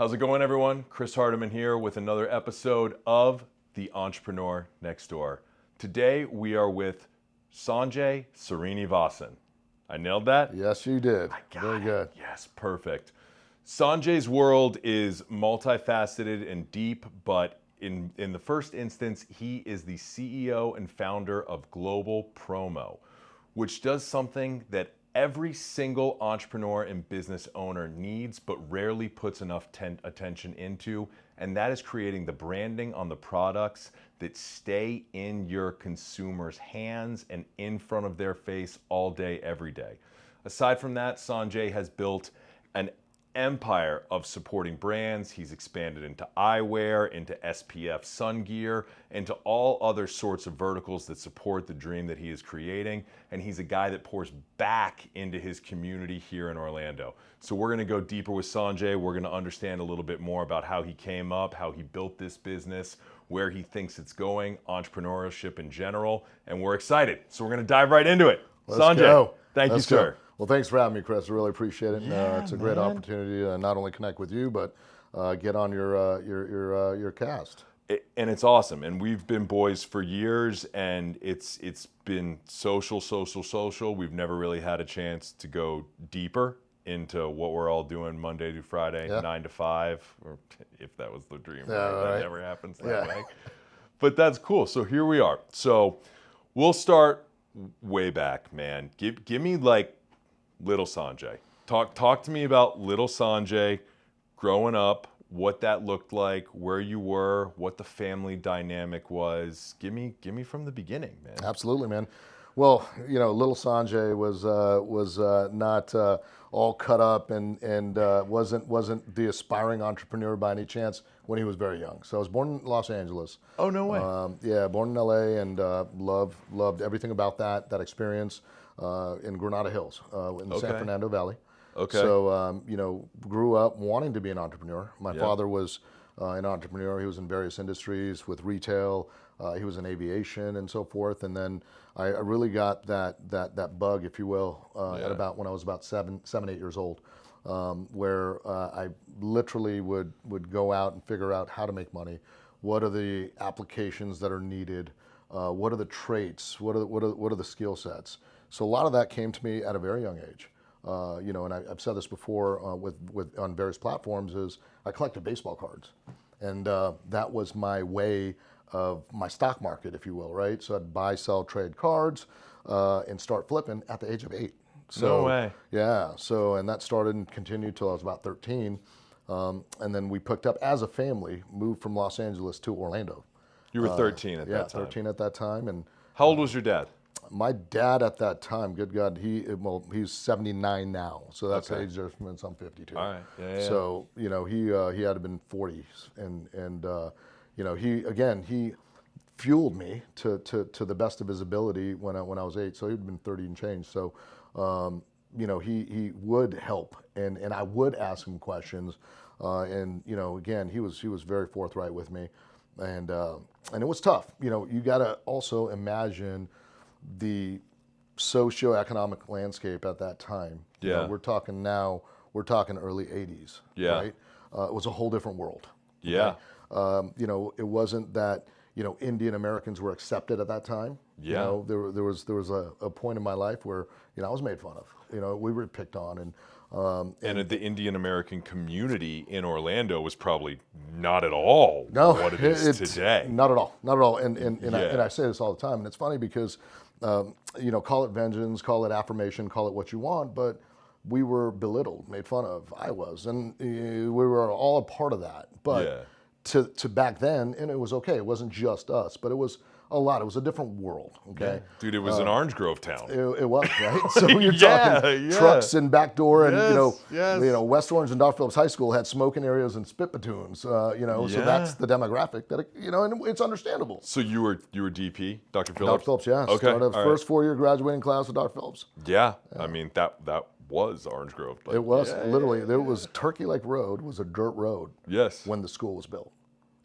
How's it going, everyone? Chris Hardiman here with another episode of The Entrepreneur Next Door. Today we are with Sanjay Srinivasan. I nailed that? Yes, you did. I got Very it. good. Yes, perfect. Sanjay's world is multifaceted and deep, but in the first instance, he is the CEO and founder of Global Promo, which does something that every single entrepreneur and business owner needs but rarely puts enough attention into, and that is creating the branding on the products that stay in your consumers' hands and in front of their face all day, every day. Aside from that, Sanjay has built an empire of supporting brands. He's expanded into eyewear, into SPF sun gear, into all other sorts of verticals that support the dream that he is creating. And he's a guy that pours back into his community here in Orlando. So we're gonna go deeper with Sanjay. We're gonna understand a little bit more about how he came up, how he built this business, where he thinks it's going, entrepreneurship in general, and we're excited. So we're gonna dive right into it. Let's Sanjay, go. Thank you, Let's sir. go. Well, thanks for having me, Chris. I really appreciate it. Yeah, It's a great man. opportunity to not only connect with you, but get on your cast. And it's awesome. And we've been boys for years, and it's been social. We've never really had a chance to go deeper into what we're all doing Monday to Friday, 9 to 5, or if that was the dream. Yeah, Right? That right. never happens that way. But that's cool. So here we are. So we'll start way back, man. Give me like little Sanjay. Talk to me about little Sanjay growing up, what that looked like, where you were, what the family dynamic was. Give me from the beginning, man. Absolutely, man. Well, little Sanjay was not all cut up and wasn't the aspiring entrepreneur by any chance when he was very young. So I was born in Los Angeles. Oh, no way. Born in LA, and loved everything about that experience in Granada Hills in the San Fernando Valley. Okay. So grew up wanting to be an entrepreneur. My father was an entrepreneur. He was in various industries with retail. He was in aviation and so forth. And then I really got that bug, if you will, at about when I was about 7, 8 years old, where I literally would go out and figure out how to make money. What are the applications that are needed? What are the traits? What are the skill sets? So a lot of that came to me at a very young age. And I've said this before on various platforms, is I collected baseball cards, and that was my way of my stock market, if you will, right? So I'd buy, sell, trade cards, and start flipping at the age of 8. So, No way. Yeah. So, and that started and continued till I was about 13. And then we picked up as a family, moved from Los Angeles to Orlando. You were 13 at that time. 13 at that time. And How old was your dad? my dad at that time, good God, he's 79 now. So that's the age difference. I'm 52. All right. Yeah. So, he had to been 40s, and he fueled me to the best of his ability when I was 8. So he'd been 30 and change. So, he would help, and I would ask him questions, and again, he was very forthright with me, and it was tough. You got to also imagine the socioeconomic landscape at that time. Yeah. We're talking early 80s. Yeah. Right? It was a whole different world. Yeah. It wasn't that, Indian Americans were accepted at that time. Yeah. There was a point in my life where, I was made fun of. We were picked on, And the Indian American community in Orlando was probably not at all what it is today. Not at all. And I say this all the time, and it's funny because, call it vengeance, call it affirmation, call it what you want, but we were belittled, made fun of. I was, and we were all a part of that. But to back then, and it was okay. It wasn't just us, but it was a lot. It was a different world. Okay, Yeah. Dude, it was an Orange Grove town. It was, right? So you're talking trucks and back door, and West Orange and Dr. Phillips High School had smoking areas and spit platoons. So that's the demographic that and it's understandable. So you were DP, Dr. Dr. Phillips? Phillips, yeah. Okay. Started first 4-year graduating class with Dr. Phillips. Yeah. I mean that was Orange Grove. But It was literally there was Turkey Lake Road was a dirt road Yes. when the school was built.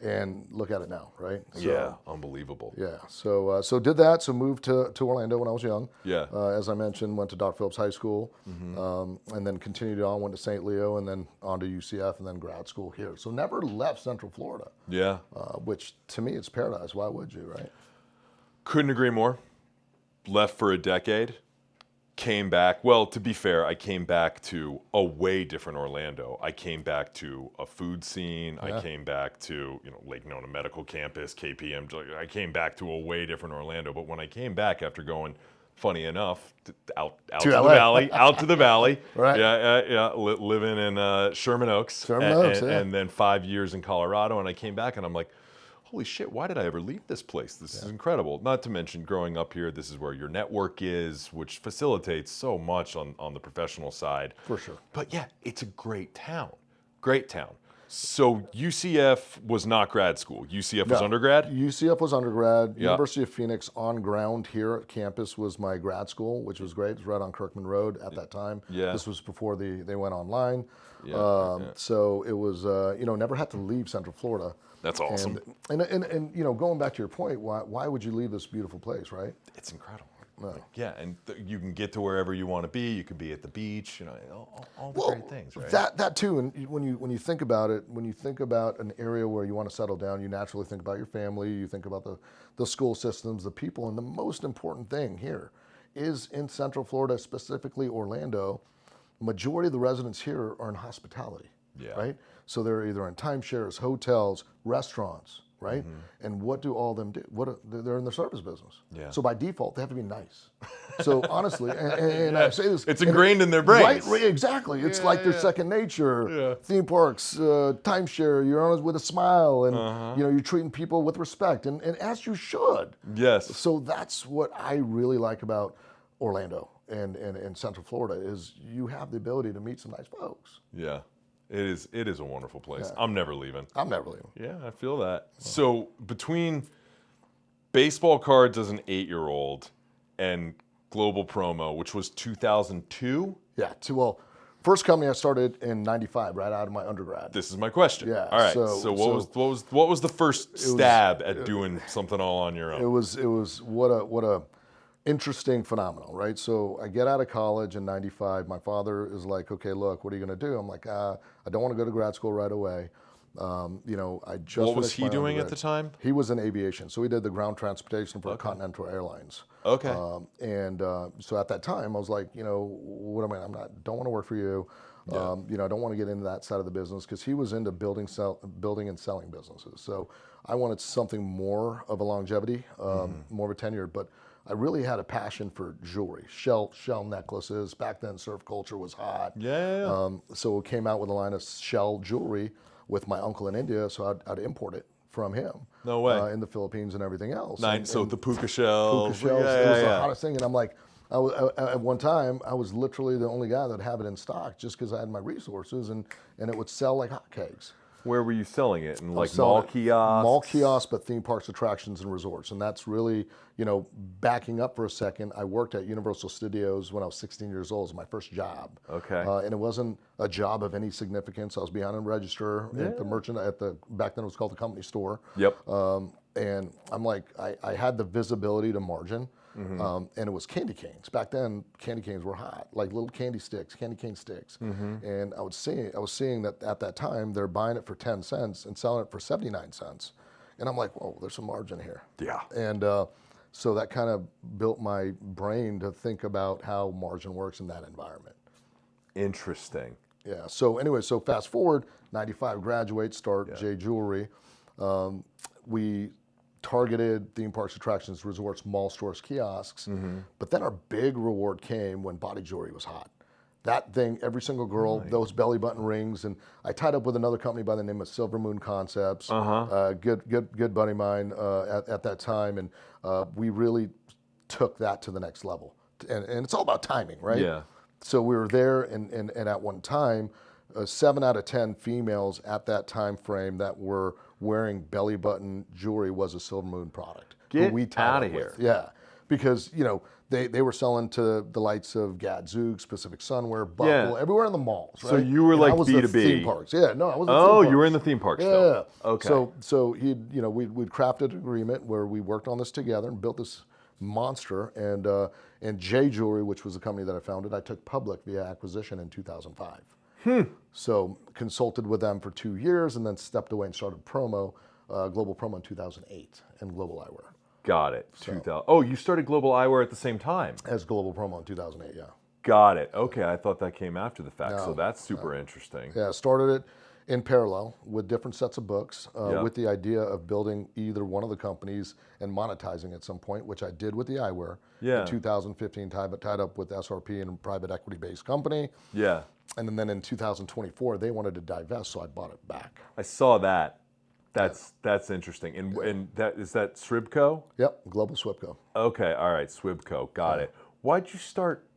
And look at it now, right? Yeah, unbelievable. Yeah, so did that. So moved to Orlando when I was young. Yeah. As I mentioned, went to Dr. Phillips High School, and then continued on. Went to St. Leo, and then on to UCF, and then grad school here. So never left Central Florida. Yeah. Which to me, it's paradise. Why would you, right? Couldn't agree more. Left for a decade. Came back. Well, to be fair, I came back to a way different Orlando. I came back to a food scene. Yeah. I came back to, Lake Nona Medical Campus, KPM. I came back to a way different Orlando. But when I came back after going, funny enough, out to the valley, Right. Yeah. Living in Sherman Oaks. And then 5 years in Colorado. And I came back and I'm like, holy shit, why did I ever leave this place? This is incredible. Not to mention growing up here, this is where your network is, which facilitates so much on the professional side. For sure. But yeah, it's a great town. Great town. So UCF was not grad school. UCF was undergrad? UCF was undergrad. Yeah. University of Phoenix on ground here at campus was my grad school, which was great. It was right on Kirkman Road at that time. Yeah. This was before they went online. Yeah. So it was, never had to leave Central Florida. That's awesome. And going back to your point, why would you leave this beautiful place, right? It's incredible. No. Yeah, and you can get to wherever you want to be. You could be at the beach, all the great things, right? That too, and when you think about it, when you think about an area where you want to settle down, you naturally think about your family, you think about the school systems, the people, and the most important thing here is in Central Florida, specifically Orlando, majority of the residents here are in hospitality, right? So they're either in timeshares, hotels, restaurants, right? And what do all of them do? They're in the service business. Yeah. So by default, they have to be nice. So honestly, and I say this, it's ingrained in their brains. Right, exactly. It's like their second nature. Yeah. Theme parks, timeshare, you're on it with a smile, and you're treating people with respect, and as you should. Yes. So that's what I really like about Orlando and Central Florida is you have the ability to meet some nice folks. Yeah. It is a wonderful place. I'm never leaving. I'm never leaving. Yeah, I feel that. So between baseball cards as an 8-year-old and Global Promo, which was 2002? Yeah, first company I started in '95, right out of my undergrad. This is my question. Yeah. All right. So what was the first stab at doing something all on your own? It was what a interesting phenomenon, right? So I get out of college in '95. My father is like, okay, look, what are you going to do? I'm like, I don't want to go to grad school right away. I just What was he doing at the time? He was in aviation, so he did the ground transportation for Continental Airlines. Okay. So at that time, I was like, what am I? Don't want to work for you. Yeah. I don't want to get into that side of the business because he was into building and selling businesses. So I wanted something more of a longevity, more of a tenure, but I really had a passion for jewelry, shell necklaces. Back then, surf culture was hot. Yeah. So it came out with a line of shell jewelry with my uncle in India, so I'd import it from him. No way. In the Philippines and everything else. So the puka shells. Puka shells, it was the hottest thing. And I'm like, at one time, I was literally the only guy that had it in stock just because I had my resources, and it would sell like hotcakes. Where were you selling it? In like mall kiosks? Mall kiosks, but theme parks, attractions, and resorts. And that's really, backing up for a second, I worked at Universal Studios when I was 16 years old. It was my first job. Okay. And it wasn't a job of any significance. I was behind a register at the merchant, back then it was called the company store. Yep. And I'm like, I had the visibility to margin. And it was candy canes. Back then, candy canes were hot, like little candy cane sticks. And I was seeing that at that time, they're buying it for 10 cents and selling it for 79 cents. And I'm like, whoa, there's some margin here. Yeah. And so that kind of built my brain to think about how margin works in that environment. Interesting. Yeah. So anyway, fast forward, 95 graduate, start J Jewelry. We targeted theme parks, attractions, resorts, mall stores, kiosks. But then our big reward came when body jewelry was hot. That thing, every single girl, those belly button rings, and I tied up with another company by the name of Silver Moon Concepts. Good buddy of mine at that time, and we really took that to the next level. And it's all about timing, right? Yeah. So we were there, and at one time, 7 out of 10 females at that time frame that were wearing belly button jewelry was a Silver Moon product. Get who we tied out up of here. with. Yeah, because they were selling to the likes of Gadzooks, Pacific Sunwear, Buckle, everywhere in the malls. Right? So you were and like I was B2B. the theme parks. Yeah, no, I was. Oh, theme you were parks. in the theme park Yeah. still. Okay. So we'd crafted an agreement where we worked on this together and built this monster. And J Jewelry, which was a company that I founded, I took public via acquisition in 2005. So consulted with them for 2 years and then stepped away and started Global Promo in 2008 and Global Eyewear. Got it. 2000. Oh, you started Global Eyewear at the same time. As Global Promo in 2008, yeah. Got it. Okay, I thought that came after the fact, No, so that's super interesting. Yeah, started it in parallel with different sets of books with the idea of building either one of the companies and monetizing at some point, which I did with the eyewear in 2015, tied up with SRP and a private equity-based company. Yeah. And then in 2024, they wanted to divest, so I bought it back. I saw that. That's interesting. And that is that Sribco? Yep, Global Swipco. Okay, all right, Swibco. Got it. Why'd you start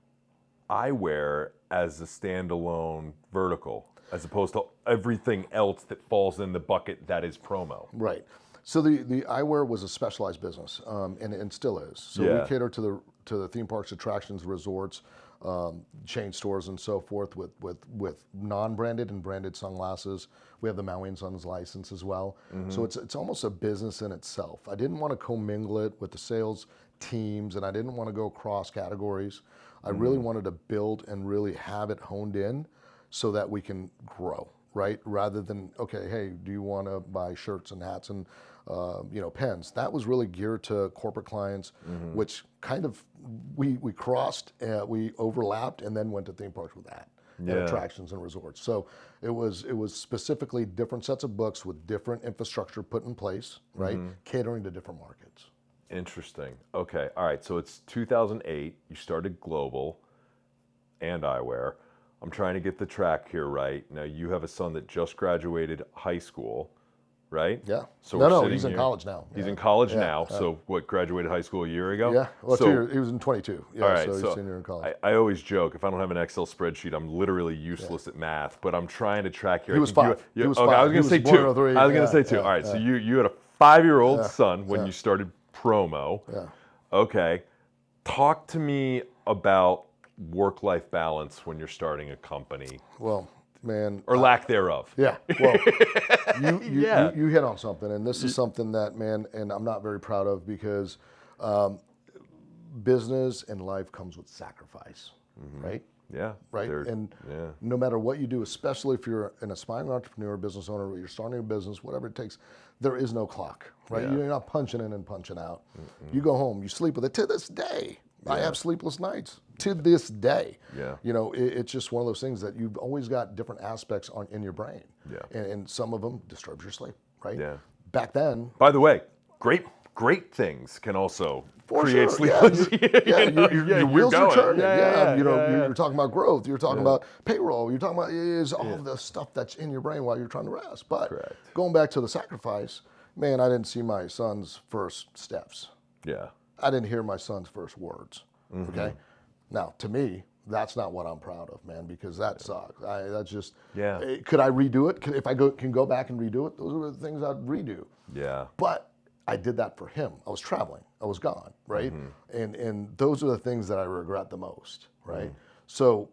eyewear as a standalone vertical, as opposed to everything else that falls in the bucket that is promo? Right. So the eyewear was a specialized business, and still is. So we cater to the theme parks, attractions, resorts, chain stores, and so forth with non-branded and branded sunglasses. We have the Maui and Sons license as well. So it's almost a business in itself. I didn't want to commingle it with the sales teams, and I didn't want to go cross categories. I really wanted to build and really have it honed in so that we can grow, right? Rather than, okay, hey, do you want to buy shirts and hats and pens? That was really geared to corporate clients, which kind of we crossed, we overlapped, and then went to theme parks with that. And attractions and resorts. So it was specifically different sets of books with different infrastructure put in place, right? Catering to different markets. Interesting. Okay. All right. So it's 2008. You started Global and eyewear. I'm trying to get the track here right. Now you have a son that just graduated high school, right? Yeah. So no, he's in college now. He's in college now. So what, graduated high school a year ago? Yeah. Well, so, 2 years. He was in 22. Yeah. All right, so he's senior in college. I always joke, if I don't have an Excel spreadsheet, I'm literally useless at math. But I'm trying to track here. He was 5. He was five. Okay, I was going to say 2. I was going to say 2. Yeah, All right. So you had a 5-year-old son when you started promo. Yeah. Okay. Talk to me about work-life balance when you're starting a company. Well, man. Or lack thereof. Yeah. Well, you hit on something, and this is something that, man, and I'm not very proud of because business and life comes with sacrifice, right? Yeah. Right. And no matter what you do, especially if you're an aspiring entrepreneur, business owner, or you're starting a business, whatever it takes, there is no clock, right? You're not punching in and punching out. You go home, you sleep with it. To this day, I have sleepless nights. To this day, it's just one of those things that you've always got different aspects in your brain, and some of them disturbs your sleep, right? Yeah. Back then, by the way, great things can also create sleepless. Your wheels are turning. You're talking about growth. You're talking about payroll. You're talking about all the stuff that's in your brain while you're trying to rest. But going back to the sacrifice, man, I didn't see my son's first steps. Yeah. I didn't hear my son's first words. Okay. Now, to me, that's not what I'm proud of, man, because that sucks. That's just. Could I redo it? If I can go back and redo it, those are the things I'd redo. Yeah. But I did that for him. I was traveling. I was gone, right? And those are the things that I regret the most, right? So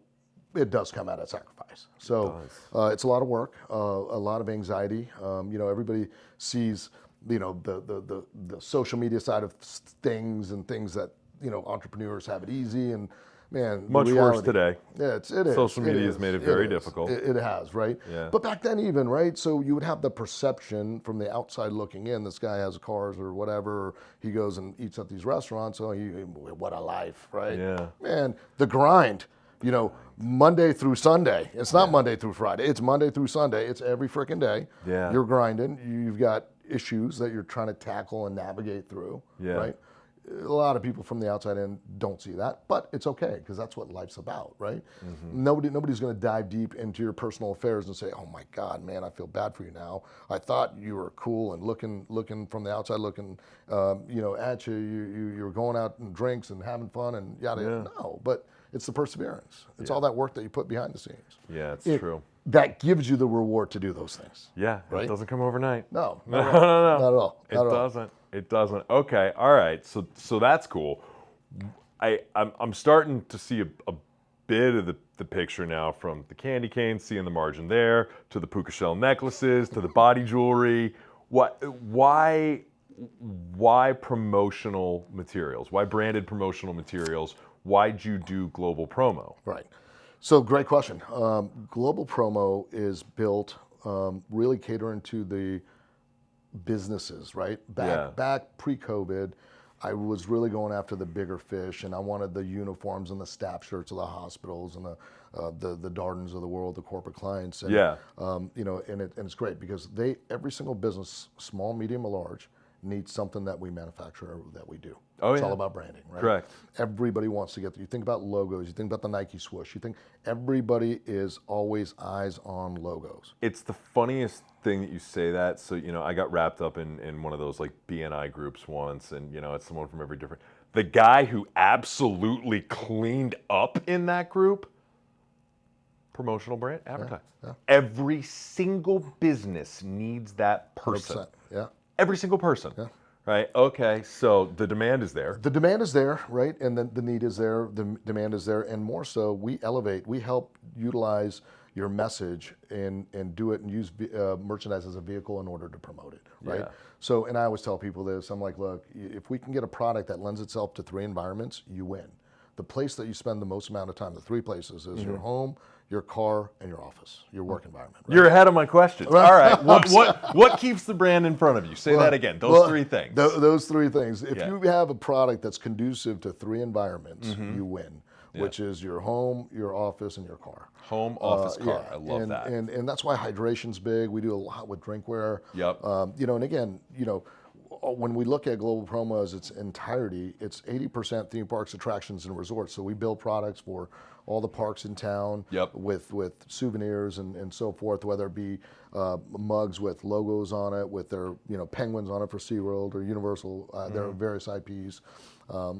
it does come at a sacrifice. So it's a lot of work, a lot of anxiety. Everybody sees, the social media side of things and things that, entrepreneurs have it easy and, man, much worse today. Yeah, it is. Social media has made it very difficult. It has, right? Yeah. But back then even, right? So you would have the perception from the outside looking in, this guy has cars or whatever, or he goes and eats at these restaurants, what a life, right? Yeah. Man, the grind, Monday through Sunday. It's not Monday through Friday. It's Monday through Sunday. It's every freaking day. Yeah. You're grinding. You've got issues that you're trying to tackle and navigate through, right? A lot of people from the outside in don't see that, but it's okay because that's what life's about, right? Nobody's going to dive deep into your personal affairs and say, "Oh my God, man, I feel bad for you now. I thought you were cool and looking from the outside, looking, at you. You were going out and drinks and having fun and yada yada." No, but it's the perseverance. It's all that work that you put behind the scenes. Yeah, it's true. That gives you the reward to do those things. Yeah, right? It doesn't come overnight. No, not at all. It doesn't. Okay, all right. So that's cool. I'm starting to see a bit of the picture now, from the candy canes, seeing the margin there, to the puka shell necklaces, to the body jewelry. Why promotional materials? Why branded promotional materials? Why'd you do Global Promo? Right. So great question. Global Promo is built really catering to the businesses, right? Back pre-COVID, I was really going after the bigger fish, and I wanted the uniforms and the staff shirts of the hospitals and the Dardens of the world, the corporate clients. And, you know, and it's great because every single business, small, medium, or large, needs something that we manufacture that we do. It's all about branding, right? Correct. Everybody wants to get there. You think about logos, you think about the Nike swoosh, you think everybody is always eyes on logos. It's the funniest thing that you say that. So, you know, I got wrapped up in one of those like BNI groups once, and, you know, it's someone from every different. The guy who absolutely cleaned up in that group, promotional brand, advertise. Yeah. Every single business needs that person. 100%. Yeah. Every single person. Yeah. Right. Okay. So the demand is there. The demand is there, right? And then the need is there, the demand is there, and more so, we help utilize your message and do it and use merchandise as a vehicle in order to promote it, right? Yeah. So, and I always tell people this, I'm like, look, if we can get a product that lends itself to 3 environments, you win. The place that you spend the most amount of time, the 3 places, is your home, your car, and your office, your work environment. Right? You're ahead of my questions. All right. What keeps the brand in front of you? Say that again. Those 3 things. Those 3 things. If you have a product that's conducive to 3 environments, you win, which is your home, your office, and your car. Home, office, car. I love that. And that's why hydration's big. We do a lot with drinkware. Yep. You know, and again, you know, when we look at Global Promo as its entirety, it's 80% theme parks, attractions, and resorts. So we build products for all the parks in town with souvenirs and so forth, whether it be mugs with logos on it, with their, you know, penguins on it for SeaWorld or Universal, their various IPs,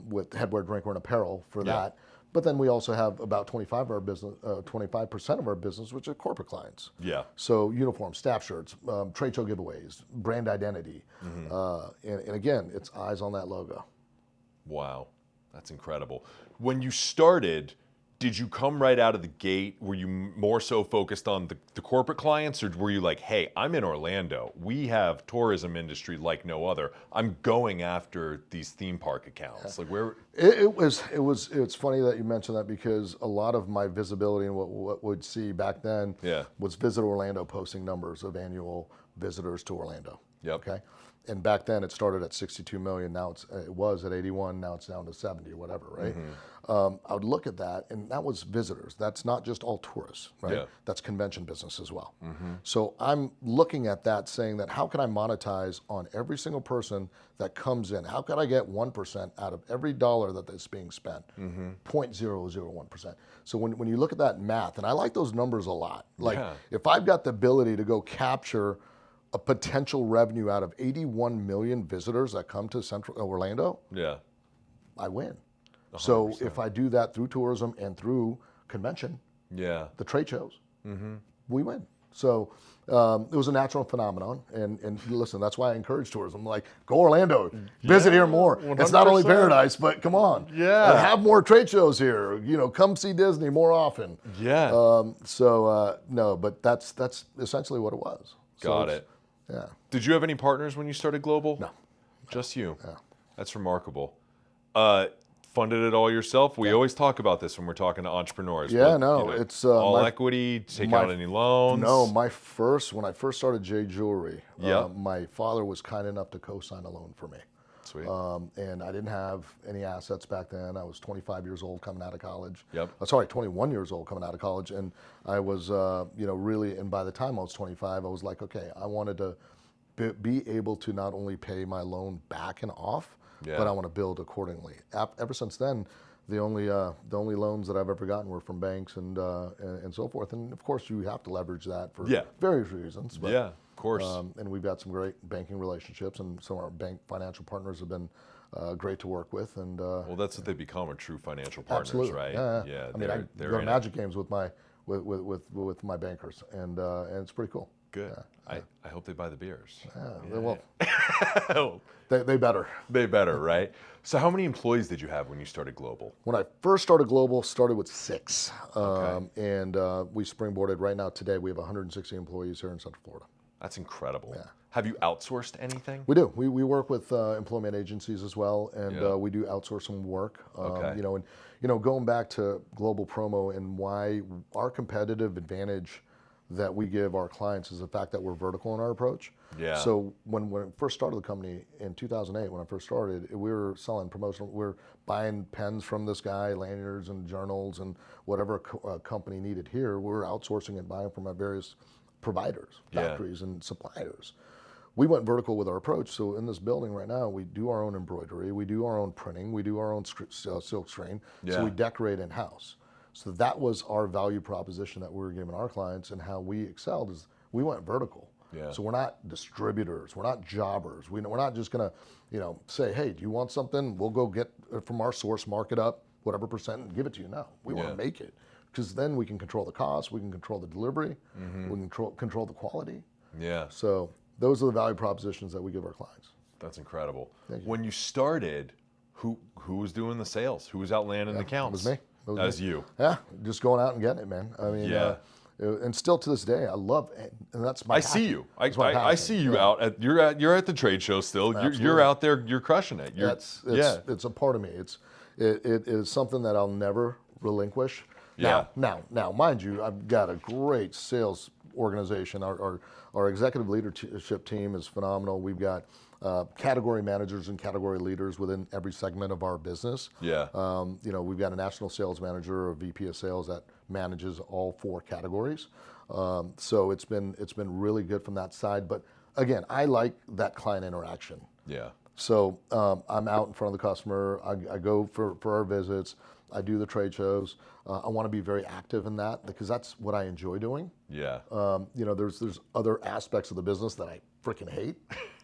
with headwear, drinkware, and apparel for that. But then we also have about 25% of our business, which are corporate clients. Yeah. So uniforms, staff shirts, trade show giveaways, brand identity, and again, it's eyes on that logo. Wow, that's incredible. When you started, did you come right out of the gate? Were you more so focused on the corporate clients, or were you like, hey, I'm in Orlando. We have tourism industry like no other. I'm going after these theme park accounts. Like where? It's funny that you mentioned that, because a lot of my visibility and what we'd see back then was Visit Orlando posting numbers of annual visitors to Orlando. Okay. And back then it started at 62 million. Now it was at 81. Now it's down to 70 or whatever, right? I would look at that, and that was visitors. That's not just all tourists, right? That's convention business as well. So I'm looking at that, saying that how can I monetize on every single person that comes in? How can I get 1% out of every dollar that is being spent? 0.001%. So when you look at that math, and I like those numbers a lot. Like if I've got the ability to go capture a potential revenue out of 81 million visitors that come to Central Orlando, I win. 100%. So if I do that through tourism and through convention, the trade shows, we win. So it was a natural phenomenon, and listen, that's why I encourage tourism. Like, go Orlando, visit here more. 100%. It's not only paradise, but come on, have more trade shows here. You know, come see Disney more often. No, but that's essentially what it was. Got it. Yeah. Did you have any partners when you started Global? No. Just you? Yeah. That's remarkable. Funded it all yourself? We always talk about this when we're talking to entrepreneurs. Yeah, but, no, you know, it's all equity, take out any loans? No, when I first started J Jewelry, my father was kind enough to co-sign a loan for me. Sweet. And I didn't have any assets back then. I was 25 years old coming out of college. 21 years old coming out of college. And I was, you know, really, and by the time I was 25, I was like, okay, I wanted to be able to not only pay my loan back and off, but I want to build accordingly. Ever since then, the only loans that I've ever gotten were from banks and so forth. And of course, you have to leverage that for various reasons. But, of course. And we've got some great banking relationships, and some of our bank financial partners have been great to work with. And well, that's what they become, are true financial partners, absolutely. right? Yeah. I mean, I go to Magic games with my bankers, and it's pretty cool. Good. I hope they buy the beers. Well, they better. They better, right? So how many employees did you have when you started Global? When I first started Global, started with 6. Okay. And we springboarded right now. Today, we have 160 employees here in Central Florida. That's incredible. Have you outsourced anything? We do. We work with employment agencies as well, and we do outsource some work. Okay. Going back to Global Promo and why our competitive advantage that we give our clients is the fact that we're vertical in our approach. Yeah. So when I first started the company in 2008, when I first started, we were selling promotional. We were buying pens from this guy, lanyards and journals, and whatever company needed here. We were outsourcing and buying from our various providers, factories, and suppliers. We went vertical with our approach. So in this building right now, we do our own embroidery, we do our own printing, we do our own silk screen. So we decorate in-house. So that was our value proposition that we were giving our clients, and how we excelled is we went vertical. So we're not distributors, we're not jobbers. We're not just gonna, say, hey, do you want something? We'll go get it from our source, mark it up, whatever percent, and give it to you. No, we want to make it, because then we can control the cost, we can control the delivery, we can control the quality. So those are the value propositions that we give our clients. That's incredible. Thank you. When you started, who was doing the sales? Who was out landing accounts? It was me. That was you. Yeah, just going out and getting it, man. I mean, and still to this day, I love it, and that's my. I see you. I see you out at you're at the trade show still. You're out there. You're crushing it. It's a part of me. It is something that I'll never relinquish. Now, mind you, I've got a great sales organization. Our executive leadership team is phenomenal. We've got category managers and category leaders within every segment of our business. We've got a national sales manager or VP of sales that manages all 4 categories. So it's been really good from that side. But again, I like that client interaction. So I'm out in front of the customer. I go for our visits. I do the trade shows. I want to be very active in that, because that's what I enjoy doing. There's other aspects of the business that I freaking hate.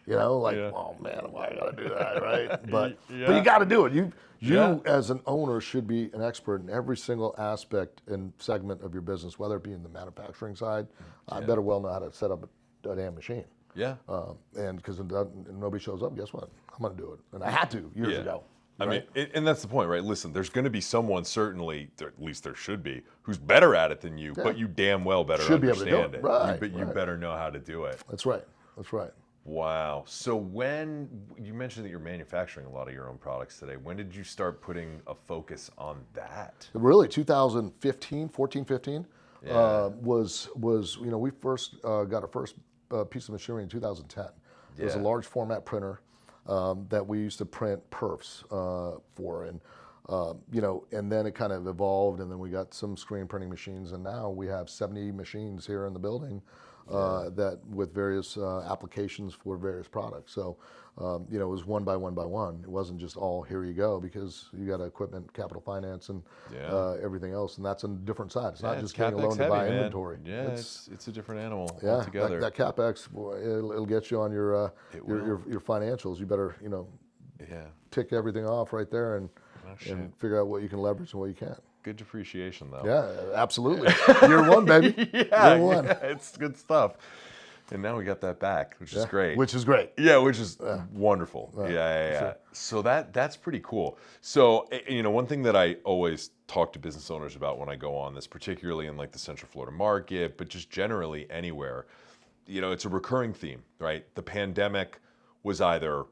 Oh man, why I gotta do that, right? But you got to do it. You as an owner should be an expert in every single aspect and segment of your business, whether it be in the manufacturing side. I better well know how to set up a damn machine. And because nobody shows up, guess what? I'm gonna do it, and I had to years ago. I mean, and that's the point, right? Listen, there's going to be someone, certainly, at least there should be, who's better at it than you, but you damn well better understand it. But you better know how to do it. That's right. Wow. So when you mentioned that you're manufacturing a lot of your own products today, when did you start putting a focus on that? Really, 2015, 14, 15 was we first got our first piece of machinery in 2010. It was a large format printer that we used to print perfs for, and and then it kind of evolved, and then we got some screen printing machines, and now we have 70 machines here in the building that with various applications for various products. So it was one by one by one. It wasn't just all here you go, because you got equipment, capital finance, and everything else, and that's a different side. It's not just getting a loan to buy inventory. It's a different animal altogether. That capex, boy, it'll get you on your financials. You better tick everything off right there and figure out what you can leverage and what you can't. Good depreciation, though. Yeah, absolutely. Year 1, baby. Year 1. It's good stuff. And now we got that back, which is great. Which is great. Yeah, which is wonderful. Sure. So that's pretty cool. So, one thing that I always talk to business owners about when I go on this, particularly in like the Central Florida market, but just generally anywhere, it's a recurring theme, right? The pandemic was either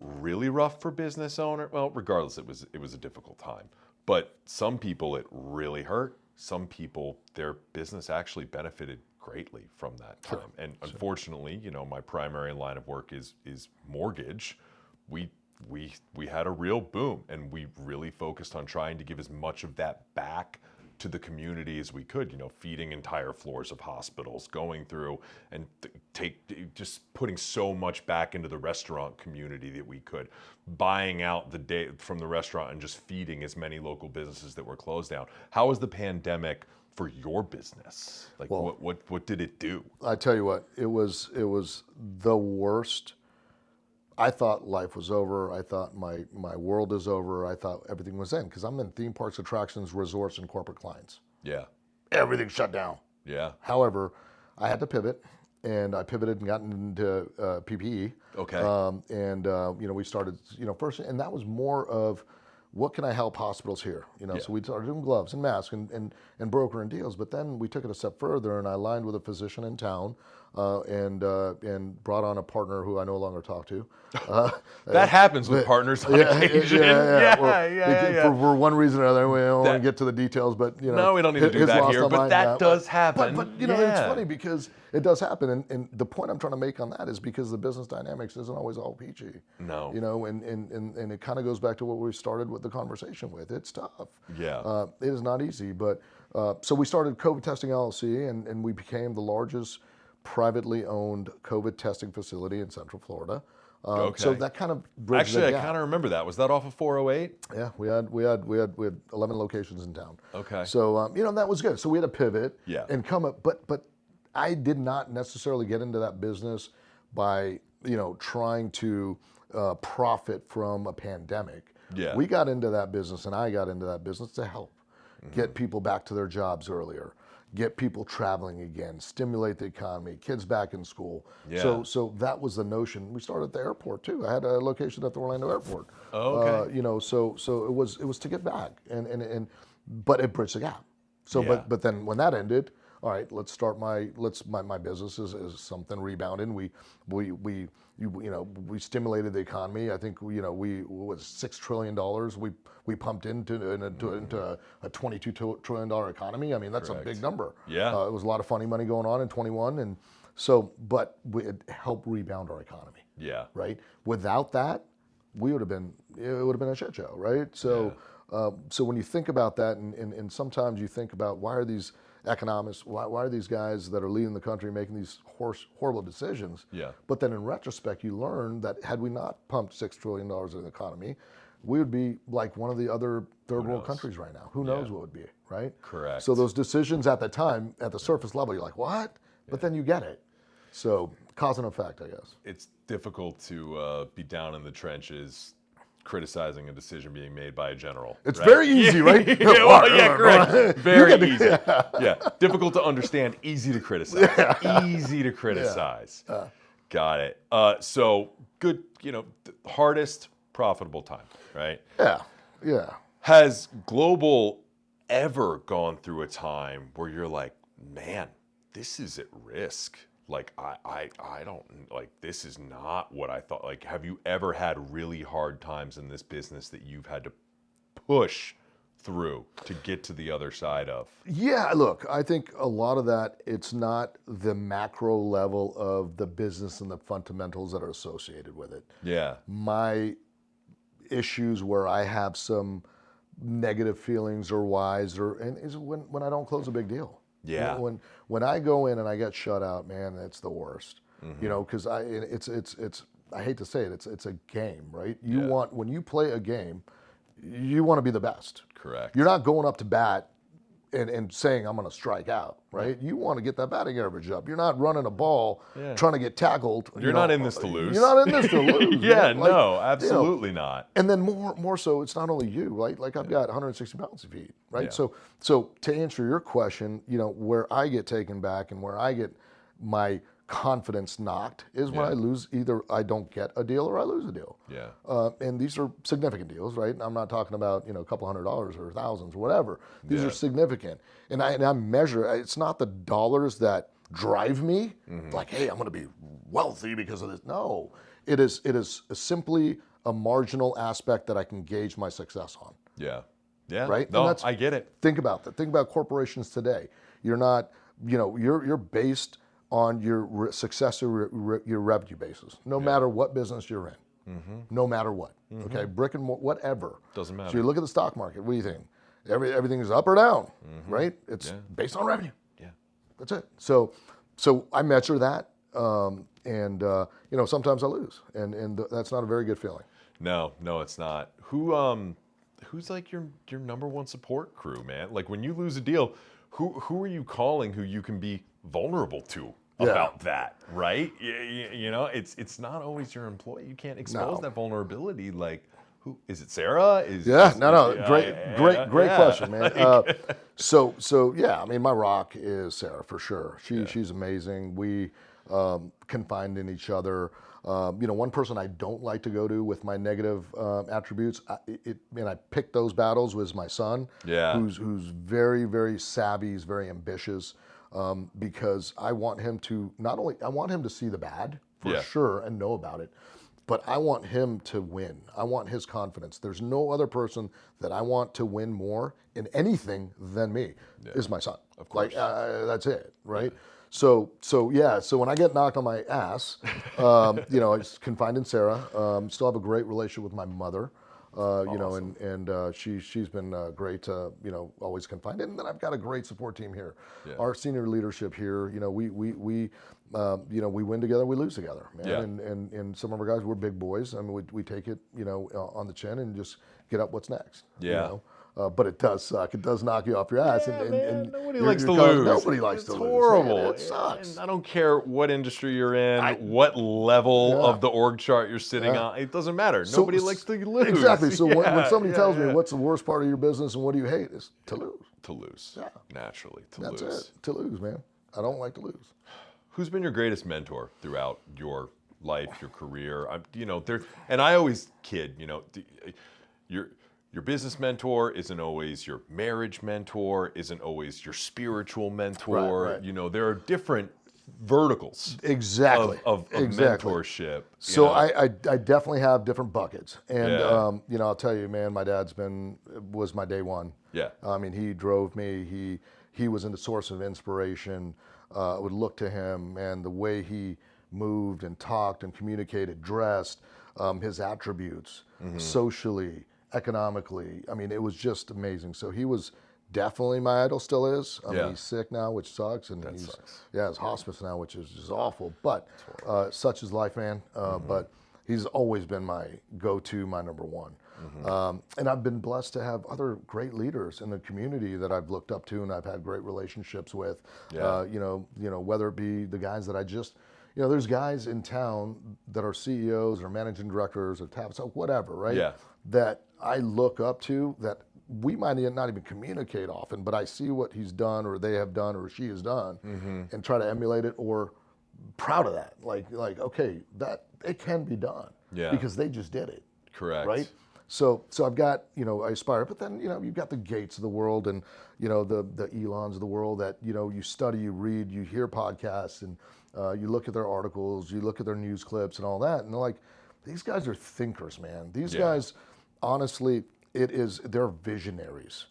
really rough for business owner. Well, regardless, it was a difficult time. But some people it really hurt. Some people, their business actually benefited greatly from that time. And unfortunately, my primary line of work is mortgage. We had a real boom, and we really focused on trying to give as much of that back to the community as we could, feeding entire floors of hospitals, going through and just putting so much back into the restaurant community that we could, buying out the day from the restaurant and just feeding as many local businesses that were closed down. How was the pandemic for your business? Like, what did it do? I tell you what, it was the worst. I thought life was over. I thought my world is over. I thought everything was in, because I'm in theme parks, attractions, resorts, and corporate clients. Yeah. Everything shut down. Yeah. However, I had to pivot, and I pivoted and got into PPE. Okay. We started, first, and that was more of what can I help hospitals here? So we started doing gloves and masks and broker and deals. But then we took it a step further, and I aligned with a physician in town, and brought on a partner who I no longer talk to. That happens with partners on occasion. For one reason or another, we don't want to get to the details, but no, we don't need to do that here. But that does happen. But it's funny because it does happen, and the point I'm trying to make on that is because the business dynamics isn't always all peachy. No. And it kind of goes back to what we started with the conversation with. It's tough. Yeah. It is not easy, but so we started COVID Testing LLC, and we became the largest privately owned COVID testing facility in Central Florida. So that kind of bridged the gap. I kind of remember that. Was that off of 408? Yeah, we had 11 locations in town. Okay. So that was good. So we had to pivot. Yeah. And come up, but I did not necessarily get into that business by trying to profit from a pandemic. Yeah. We got into that business, and I got into that business to help get people back to their jobs earlier, get people traveling again, stimulate the economy, kids back in school. Yeah. So that was the notion. We started at the airport too. I had a location at the Orlando airport. Oh, okay. So it was to get back, but it bridged the gap. So but then when that ended, all right, let's start my business is something rebounding. We stimulated the economy. I think we was $6 trillion we pumped into a $22 trillion economy. I mean, that's Correct. a big number. Yeah. It was a lot of funny money going on in 21, and so but it helped rebound our economy. Yeah. Right. Without that, it would have been a shit show. Right. So so when you think about that, and sometimes you think about why are these economists, why are these guys that are leading the country making these horrible decisions? Yeah. But then in retrospect, you learn that had we not pumped $6 trillion in the economy, we would be like one of the other third world countries right now. Who knows what would be, right? Correct. So those decisions at the time, at the surface level, you're like, what? But then you get it. So cause and effect, I guess. It's difficult to be down in the trenches criticizing a decision being made by a general. It's right? very easy, right? Correct. Very easy. Yeah. Difficult to understand, easy to criticize. Easy to criticize. Got it. So good, hardest profitable time, right? Yeah. Has Global ever gone through a time where you're like, man, this is at risk? Like, I don't, like, this is not what I thought. Like, have you ever had really hard times in this business that you've had to push through to get to the other side of? Yeah, look, I think a lot of that, it's not the macro level of the business and the fundamentals that are associated with it. Yeah. My issues where I have some negative feelings or whys is when I don't close a big deal. Yeah. When I go in and I get shut out, man, it's the worst. Because I hate to say it, it's a game, right? When you play a game, you want to be the best. Correct. You're not going up to bat and saying I'm going to strike out, right? You want to get that batting average up. You're not running a ball trying to get tackled. You're not in this to lose. You're not in this to lose. Yeah, no, absolutely not. And then more so, it's not only you, right? Like I've got 160 pounds of feet, right? Yeah. So to answer your question, where I get taken back and where I get my confidence knocked is when I lose, either I don't get a deal or I lose a deal. Yeah. And these are significant deals, right? I'm not talking about, a couple $100s or thousands or whatever. These are significant. And I measure, it's not the dollars that drive me, like, hey, I'm going to be wealthy because of this. No, it is simply a marginal aspect that I can gauge my success on. Yeah. Yeah. Right? No, I get it. Think about that. Think about corporations today. You're not, you're based on your success or your revenue basis, no matter what business you're in, no matter what. Okay, brick and mortar, whatever. Doesn't matter. So you look at the stock market. What do you think? Everything is up or down, right? It's based on revenue. Yeah, that's it. So I measure that, and sometimes I lose, and that's not a very good feeling. No, it's not. Who's like your number one support crew, man? Like when you lose a deal, who are you calling who you can be vulnerable to about that, right? It's not always your employee. You can't expose that vulnerability. Like, who is it? Sarah? Great question, man. So yeah, I mean, my rock is Sarah for sure. She's amazing. We confined in each other. One person I don't like to go to with my negative attributes, and I picked those battles, was my son, who's very, very savvy, he's very ambitious, because I want him to I want him to see the bad for sure and know about it, but I want him to win. I want his confidence. There's no other person that I want to win more in anything than me, is my son. Of course. That's it, right? So when I get knocked on my ass, it's confined in Sarah. Still have a great relationship with my mother, Awesome. and she's been great, always confined. And then I've got a great support team here. Yeah. Our senior leadership here, we win together, we lose together, man. Yeah. And some of our guys, we're big boys. I mean, we take it, on the chin and just get up. What's next? Yeah. But it does suck. It does knock you off your ass. And nobody likes to lose. Nobody likes to lose. It's horrible. Man, it sucks. And I don't care what industry you're in, what level of the org chart you're sitting on. It doesn't matter. Nobody likes to lose. Exactly. So when somebody tells me what's the worst part of your business and what do you hate, is to lose. To lose. Yeah. Naturally. That's it. To lose, man. I don't like to lose. Who's been your greatest mentor throughout your life, your career? And I always kid, your business mentor isn't always your marriage mentor, isn't always your spiritual mentor. Right. There are different verticals of mentorship. So I definitely have different buckets. And, I'll tell you, man, my dad's was my day one. Yeah. I mean, he drove me. He was a source of inspiration. I would look to him, and the way he moved and talked and communicated, dressed, his attributes, socially, economically. I mean, it was just amazing. So he was definitely my idol, still is. I mean, he's sick now, which sucks. And he's hospice now, which is just awful. But such is life, man. But he's always been my go-to, my number one. And I've been blessed to have other great leaders in the community that I've looked up to and I've had great relationships with. Whether it be the guys that I just, there's guys in town that are CEOs or managing directors or whatever, right? Yeah. That I look up to, that we might not even communicate often, but I see what he's done or they have done or she has done and try to emulate it, or proud of that. Like, okay, that it can be done because they just did it. Correct. Right? So I've got, I aspire, but then, you've got the Gates of the world and, the Elons of the world that, you study, you read, you hear podcasts, and you look at their articles, you look at their news clips and all that. And they're like, these guys are thinkers, man. These guys, honestly, they're visionaries.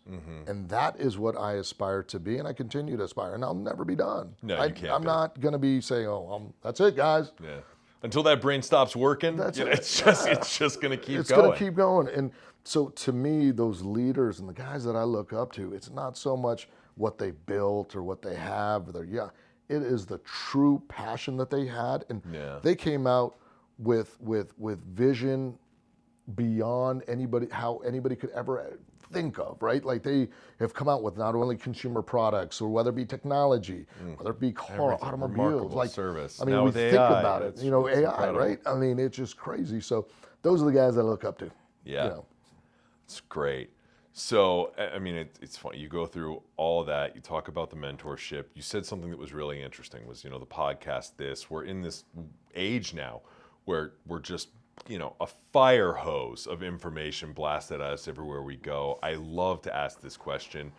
And that is what I aspire to be, and I continue to aspire, and I'll never be done. No, you can't. I'm not going to be saying, that's it, guys. Yeah. Until that brain stops working, it's just going to keep going. It's going to keep going. And so to me, those leaders and the guys that I look up to, it's not so much what they built or what they have. It is the true passion that they had. And they came out with vision beyond how anybody could ever think of, right? Like, they have come out with not only consumer products, or whether it be technology, whether it be automobiles, like service. I mean, now we with think AI, about it, AI, incredible. right? I mean, it's just crazy. So those are the guys I look up to. Yeah, it's great. So, I mean, it's funny. You go through all of that. You talk about the mentorship. You said something that was really interesting was, the podcast, we're in this age now where we're just, a fire hose of information blasted at us everywhere we go. I love to ask this question.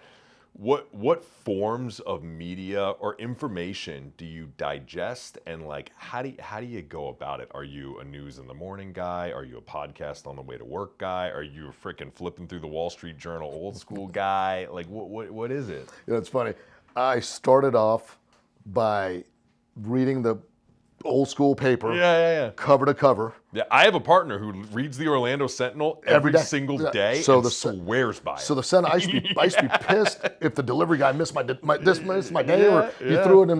What forms of media or information do you digest, and how do you go about it? Are you a news in the morning guy? Are you a podcast on the way to work guy? Are you a freaking flipping through the Wall Street Journal old school guy? Like, what is it? It's funny. I started off by reading the old school paper, cover to cover. Yeah, I have a partner who reads the Orlando Sentinel every single day and swears by it. So the Sentinel, I used to be pissed if the delivery guy missed my day, or he threw it in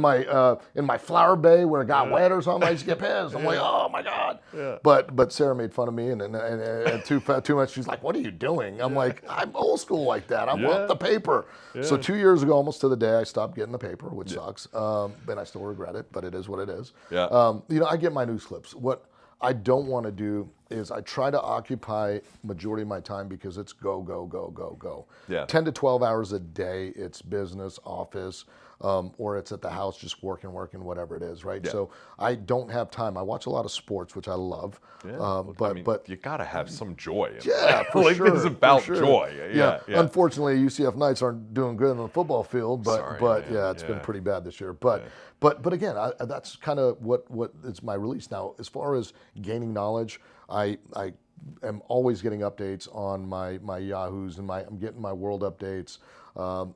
my flower bay where it got wet or something. I used to get pissed. I'm like, oh my God. Yeah. But Sarah made fun of me and too much. She's like, what are you doing? I'm like, I'm old school like that. I want the paper. Yeah. So 2 years ago, almost to the day, I stopped getting the paper, which sucks. And I still regret it, but it is what it is. Yeah. I get my news clips. What I don't want to do is I try to occupy majority of my time because it's go, go, go, go, go. Yeah. 10 to 12 hours a day, it's business, office, or it's at the house just working, whatever it is, right? So I don't have time. I watch a lot of sports, which I love, but you gotta have some joy. for Life sure, is about for sure. joy. Yeah. Unfortunately, UCF Knights aren't doing good on the football field, but Sorry, man. yeah, it's been pretty bad this year. But again, that's kind of what is my release now. As far as gaining knowledge, I am always getting updates on my Yahoos, and I'm getting my world updates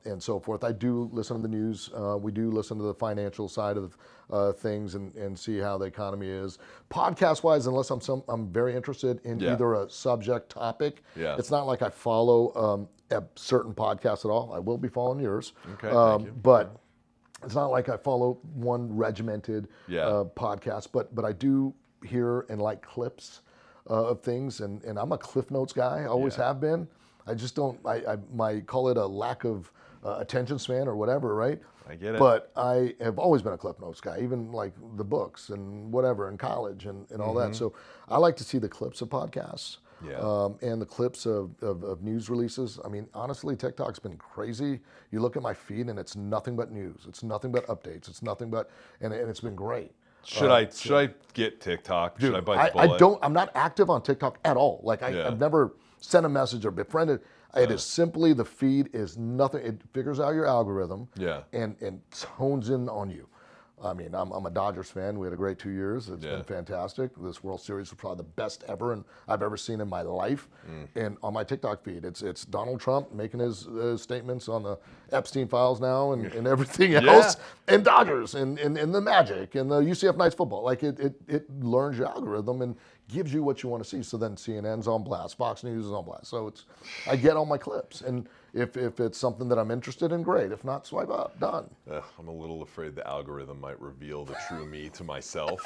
and so forth. I do listen to the news. We do listen to the financial side of things and see how the economy is. Podcast wise, unless I'm very interested in either a subject topic. Yeah. It's not like I follow a certain podcast at all. I will be following yours. Okay. Thank you. But it's not like I follow one regimented podcast. But I do hear and like clips of things, and I'm a Cliff Notes guy. I always have been. I just don't. I might call it a lack of attention span or whatever, right? I get it. But I have always been a Cliff Notes guy, even like the books and whatever in college and all that. So I like to see the clips of podcasts and the clips of news releases. I mean, honestly, TikTok's been crazy. You look at my feed and it's nothing but news. It's nothing but updates. It's nothing but, and it's been great. Should I get TikTok? Dude, should I bite the bullet? I'm not active on TikTok at all. Like I've never sent a message or befriended. It is simply the feed is nothing. It figures out your algorithm and hones in on you. I mean, I'm a Dodgers fan. We had a great 2 years. It's been fantastic. This World Series was probably the best ever I've ever seen in my life. And on my TikTok feed, it's Donald Trump making his statements on the Epstein files now and everything else, and Dodgers and the Magic and the UCF Knights football. Like it learns your algorithm and gives you what you want to see. So then CNN's on blast, Fox News is on blast. So I get all my clips, and if it's something that I'm interested in, great. If not, swipe up, done. I'm a little afraid the algorithm might reveal the true me to myself,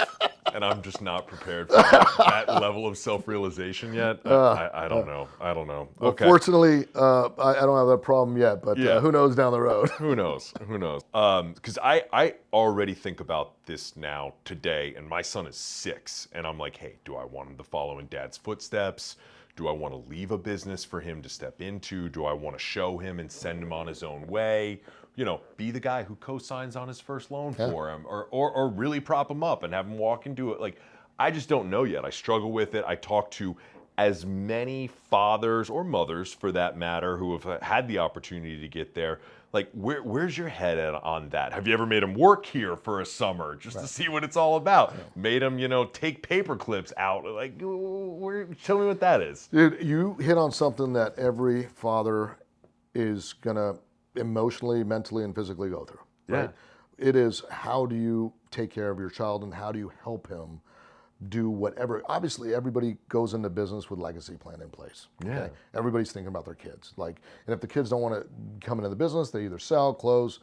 and I'm just not prepared for that level of self-realization yet. I don't know. Well, Okay. fortunately, I don't have that problem yet, but who knows down the road? Who knows? Because I already think about this now today, and my son is 6, and I'm like, hey, do I want him to follow in Dad's footsteps? Do I want to leave a business for him to step into? Do I want to show him and send him on his own way? You know, be the guy who co-signs on his first loan for him, or really prop him up and have him walk into it. Like, I just don't know yet. I struggle with it. I talk to as many fathers or mothers, for that matter, who have had the opportunity to get there. Like, where's your head at on that? Have you ever made them work here for a summer just to see what it's all about? Made them, take paper clips out? Like, tell me what that is. Dude, you hit on something that every father is gonna emotionally, mentally, and physically go through. Right? It is, how do you take care of your child and how do you help him do whatever? Obviously, everybody goes into business with legacy plan in place. Okay? Everybody's thinking about their kids. Like, and if the kids don't want to come into the business, they either sell, close,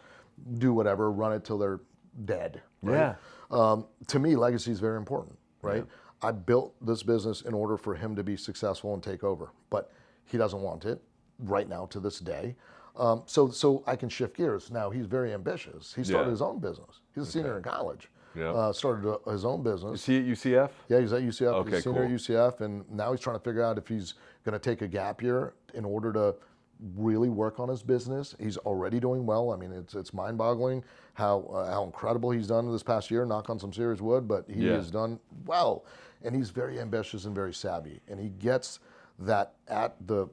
do whatever, run it till they're dead. Right? To me, legacy is very important. Right? I built this business in order for him to be successful and take over, but he doesn't want it right now to this day. So I can shift gears. Now, he's very ambitious. He started his own business. He's a senior in college. Started his own business. Is he at UCF? Yeah, he's at UCF. Okay, he's a senior at UCF, and now he's trying to figure out if he's going to take a gap year in order to really work on his business. He's already doing well. I mean, it's mind-boggling how incredible he's done this past year. Knock on some serious wood, but he has done well, and he's very ambitious and very savvy, and he gets that at the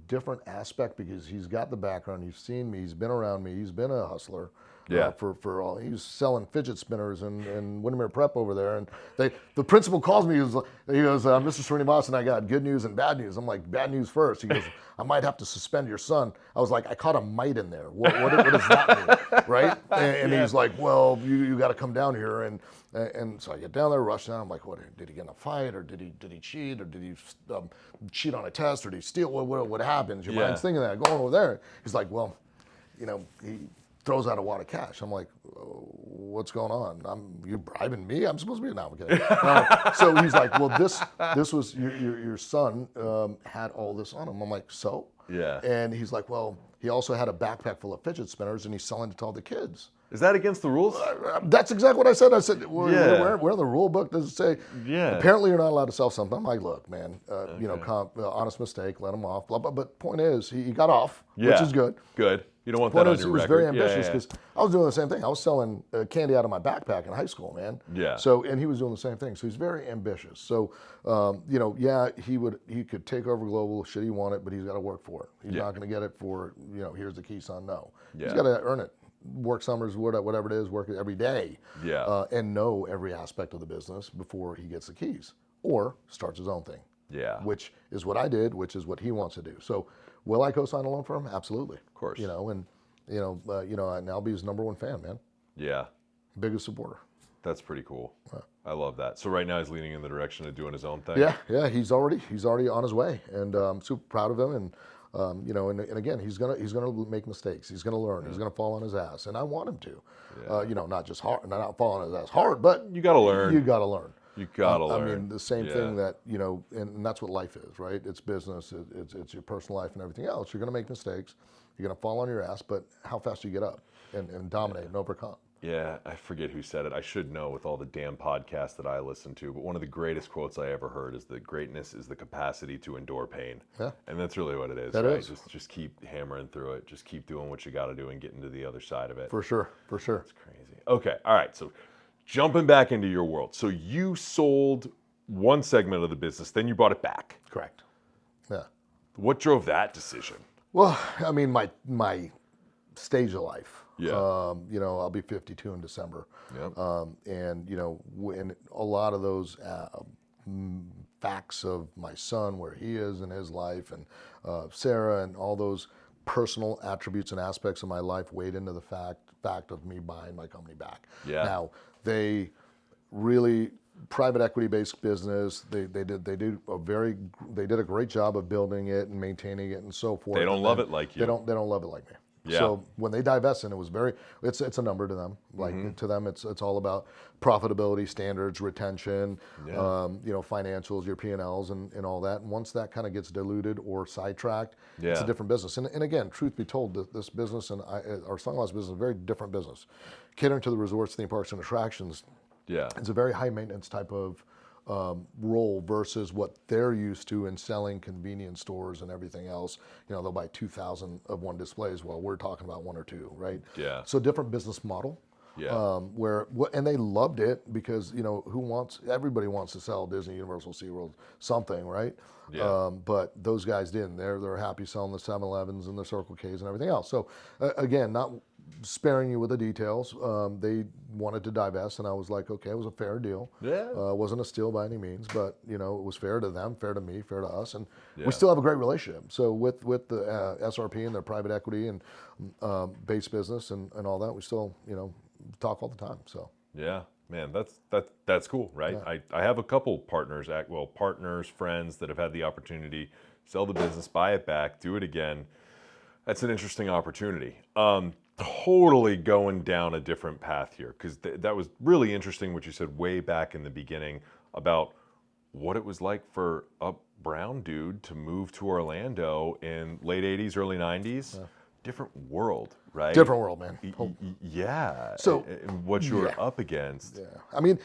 different aspect because he's got the background. He's seen me. He's been around me. He's been a hustler. For all, he was selling fidget spinners and Windermere Prep over there, and the principal calls me. He goes, Mr. Srinivasan, I got good news and bad news. I'm like, bad news first. He goes, I might have to suspend your son. I was like, I caught a mite in there. What does that mean, right? And he's like, well, you got to come down here, and so I get down there, rush down. I'm like, what? Did he get in a fight, or did he cheat, or did he cheat on a test, or did he steal? What happens? Your mind's thinking that. Going over there, he's like, well, he throws out a wad of cash. I'm like, what's going on? You bribing me? I'm supposed to be now. Okay. So he's like, well, this was your son had all this on him. I'm like, so? Yeah. And he's like, well, he also had a backpack full of fidget spinners and he's selling it to all the kids. Is that against the rules? That's exactly what I said. I said, Yeah. where in the rule book does it say, Yeah. apparently you're not allowed to sell something? I'm like, look, man, honest mistake, let him off. Blah, blah. But point is, he got off, which is good. Good. You don't want Point that on is, your he was record. very ambitious because I was doing the same thing. I was selling candy out of my backpack in high school, man. Yeah. So, and he was doing the same thing. So he's very ambitious. So, he could take over Global should he want it, but he's got to work for it. He's not going to get it for, here's the key, son. No. He's got to earn it. Work summers, whatever it is, work it every day. Yeah. And know every aspect of the business before he gets the keys or starts his own thing. Yeah. Which is what I did, which is what he wants to do. So, will I co-sign a loan for him? Absolutely. Of course. And I'll be his number one fan, man. Yeah. Biggest supporter. That's pretty cool. I love that. So right now he's leaning in the direction of doing his own thing. Yeah. He's already on his way, and I'm super proud of him. And and again, he's gonna make mistakes. He's gonna learn. He's gonna fall on his ass, and I want him to. Not just hard, not fall on his ass hard, but You got to learn. You got to learn. You got to learn. I mean, the same thing that, and that's what life is, right? It's business, it's your personal life and everything else. You're going to make mistakes. You're going to fall on your ass, but how fast do you get up and dominate and overcome? Yeah, I forget who said it. I should know with all the damn podcasts that I listen to, but one of the greatest quotes I ever heard is that greatness is the capacity to endure pain. Yeah. And that's really what it is, That right? is. Just keep hammering through it. Just keep doing what you got to do and getting to the other side of it. For sure. It's crazy. Okay, all right. So jumping back into your world. So you sold one segment of the business, then you brought it back. Correct. Yeah. What drove that decision? Well, I mean, my stage of life. Yeah. I'll be 52 in December. Yep. And a lot of those facts of my son, where he is in his life, and Sarah, and all those personal attributes and aspects of my life weighed into the fact of me buying my company back. Yeah. Now, they really private equity based business. They did a great job of building it and maintaining it and so forth. They don't love it like you. They don't love it like me. Yeah. So when they divested, it's a number to them. Like to them, it's all about profitability, standards, retention, financials, your P&Ls, and all that. And once that kind of gets diluted or sidetracked, it's a different business. And again, truth be told, this business and our sunglass business is a very different business. Catering to the resorts, theme parks, and attractions. Yeah. It's a very high maintenance type of role versus what they're used to in selling convenience stores and everything else. They'll buy 2,000 of one displays while we're talking about one or two, right? Yeah. So different business model. Yeah. And they loved it because, everybody wants to sell Disney, Universal, SeaWorld, something, right? Yeah. But those guys didn't. They're happy selling the 7-Elevens and the Circle Ks and everything else. So again, not sparing you with the details. They wanted to divest, and I was like, okay, it was a fair deal. Yeah. It wasn't a steal by any means, but it was fair to them, fair to me, fair to us, and we still have a great relationship. So with the SRP and their private equity and base business and all that, we still talk all the time. So yeah, man, that's cool, right? Yeah. I have a couple partners, friends that have had the opportunity sell the business, buy it back, do it again. That's an interesting opportunity. Totally going down a different path here, because that was really interesting what you said way back in the beginning about what it was like for a brown dude to move to Orlando in late 80s, early 90s. Yeah. Different world, right? Different world, man. Yeah. So, and what you were up against. Yeah. I mean,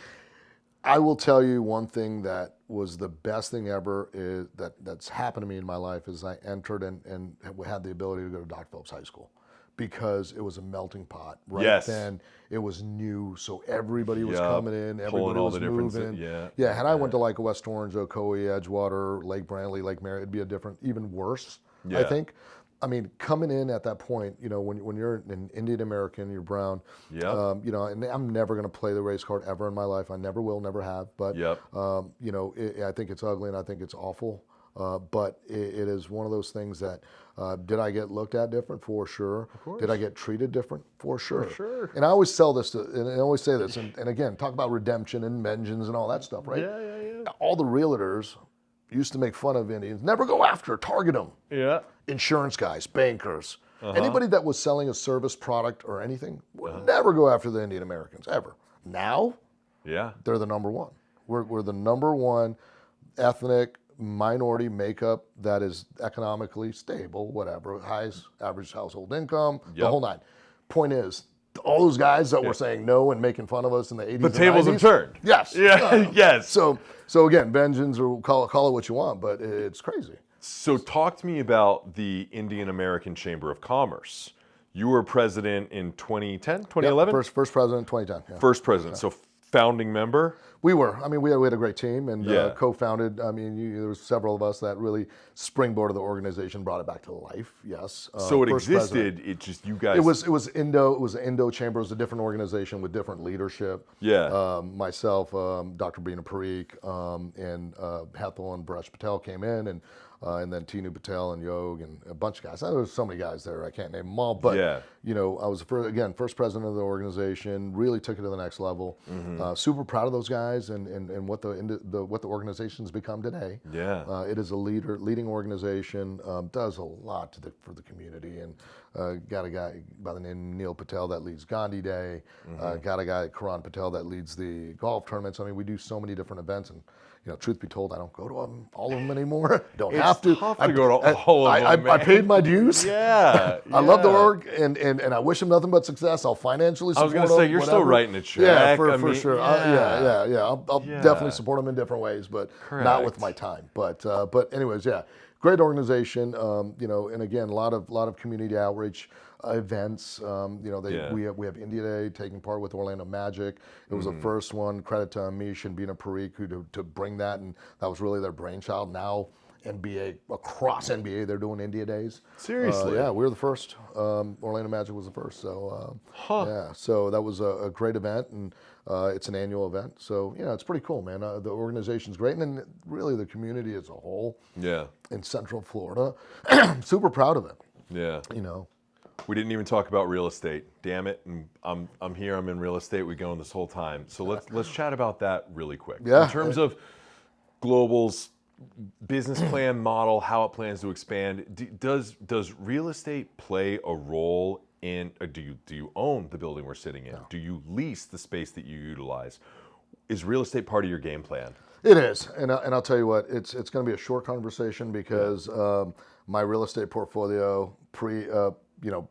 I will tell you one thing that was the best thing ever is that's happened to me in my life is I entered and had the ability to go to Dr. Phillips High School, because it was a melting pot. Right then, it was new, so everybody was coming in, everybody was moving. Had I went to like West Orange, Ocoee, Edgewater, Lake Brantley, Lake Mary, it'd be a different, even worse, I think. I mean, coming in at that point, when you're an Indian American, you're brown, and I'm never going to play the race card ever in my life. I never will, never have. But, I think it's ugly and I think it's awful. But it is one of those things that, did I get looked at different? For sure. Of course. Did I get treated different? For sure. For sure. And I always sell this and I always say this, and again, talk about redemption and vengeance and all that stuff, right? Yeah. All the realtors used to make fun of Indians. Never go after, target them. Yeah. Insurance guys, bankers, anybody that was selling a service product or anything would never go after the Indian Americans, ever. Now, they're the number one. We're the number one ethnic minority makeup that is economically stable, whatever, highest average household income, the whole nine. Point is, all those guys that were saying no and making fun of us in the 80s The and tables 90s. have turned. Yes. Yeah. Yes. So again, vengeance, or call it what you want, but it's crazy. So talk to me about the Indian American Chamber of Commerce. You were president in 2010, 2011? Yep, first president, 2010. Yeah. First president. So founding member? We were. I mean, we had a great team and Yeah. co-founded. I mean, there was several of us that really springboarded the organization, brought it back to life. Yes. So it first existed. president. It just you guys. It was Indo. It was the Indo Chamber. It was a different organization with different leadership. Yeah. Myself, Dr. Beena Parikh, and Hethel and Baresh Patel came in, and then Tinu Patel and Yog and a bunch of guys. There was so many guys there. I can't name them all. But Yeah. I was first president of the organization. Really took it to the next level. Super proud of those guys and what the organization's become today. Yeah. It is a leading organization. Does a lot for the community, and got a guy by the name of Neil Patel that leads Gandhi Day. Got a guy, Karan Patel, that leads the golf tournaments. I mean, we do so many different events, and truth be told, I don't go to all of them anymore. Don't have to. Tough to go to all of them, I man. paid my dues. Yeah. I love the org, and I wish them nothing but success. I'll financially support them. I was going to say, you're still whatever. writing a check. Yeah, for I mean, sure. Yeah. I'll definitely support them in different ways, but not with Correct. my time. But anyways, yeah, great organization. And again, a lot of community outreach events. We have India Day taking part with Orlando Magic. It was the first one. Credit to Amish and Beena Parikh to bring that, and that was really their brainchild. Now NBA, across NBA, they're doing India Days. Seriously? Yeah, we were the first. Orlando Magic was the first. So yeah, so that was a great event, and it's an annual event. So it's pretty cool, man. The organization's great, and then really the community as a whole. Yeah. In Central Florida, super proud of it. Yeah. You We didn't even talk about real estate. Damn it! And I'm here. I'm in real estate. We're going this whole time. So let's chat about that really quick. Yeah. In terms of Global's business plan model, how it plans to expand, does real estate play a role in? Do you own the building we're sitting in? No. Do you lease the space that you utilize? Is real estate part of your game plan? It is, and I'll tell you what. It's going to be a short conversation because my real estate portfolio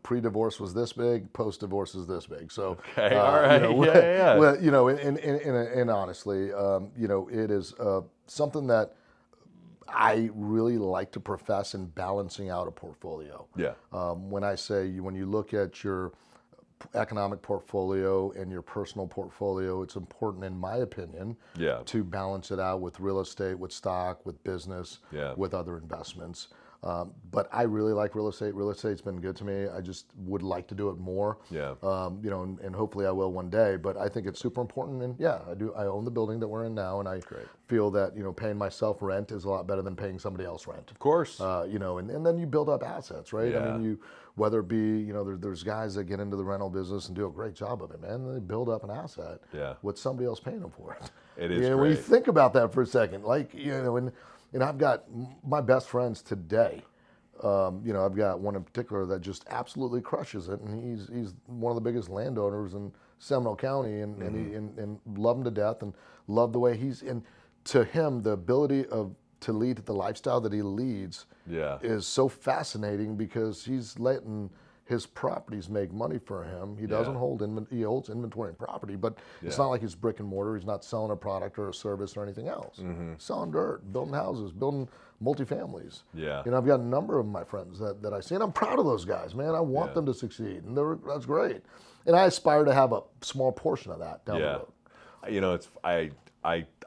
pre-divorce was this big, post-divorce is this big. So, okay, all right, yeah. Well, and honestly, it is something that I really like to profess in balancing out a portfolio. Yeah. When you look at your economic portfolio and your personal portfolio, it's important, in my opinion, to balance it out with real estate, with stock, with business, with other investments. But I really like real estate. Real estate's been good to me. I just would like to do it more. Yeah. And hopefully I will one day. But I think it's super important. And yeah, I do. I own the building that we're in now, and I feel that paying myself rent is a lot better than paying somebody else rent. Of course. And then you build up assets, right? Yeah. I mean, whether it be there's guys that get into the rental business and do a great job of it, man. They build up an asset. Yeah. With somebody else paying them for it. It is. When you think about that for a second, and I've got my best friends today. I've got one in particular that just absolutely crushes it, and he's one of the biggest landowners in Seminole County, and love him to death, and love the way and to him the ability to lead the lifestyle that he leads is so fascinating because he's letting his properties make money for him. He doesn't he holds inventory and property, but it's not like he's brick and mortar. He's not selling a product or a service or anything else. He's selling dirt, building houses, building multifamilies. Yeah. I've got a number of my friends that I see, and I'm proud of those guys, man. I want them to succeed, and that's great. And I aspire to have a small portion of that down the road.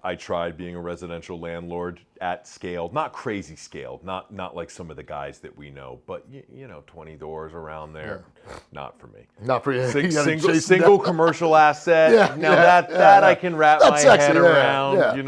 I tried being a residential landlord at scale, not crazy scale, not like some of the guys that we know, but 20 doors around there, not for me. Not for you. Single commercial asset. That I can wrap my head around.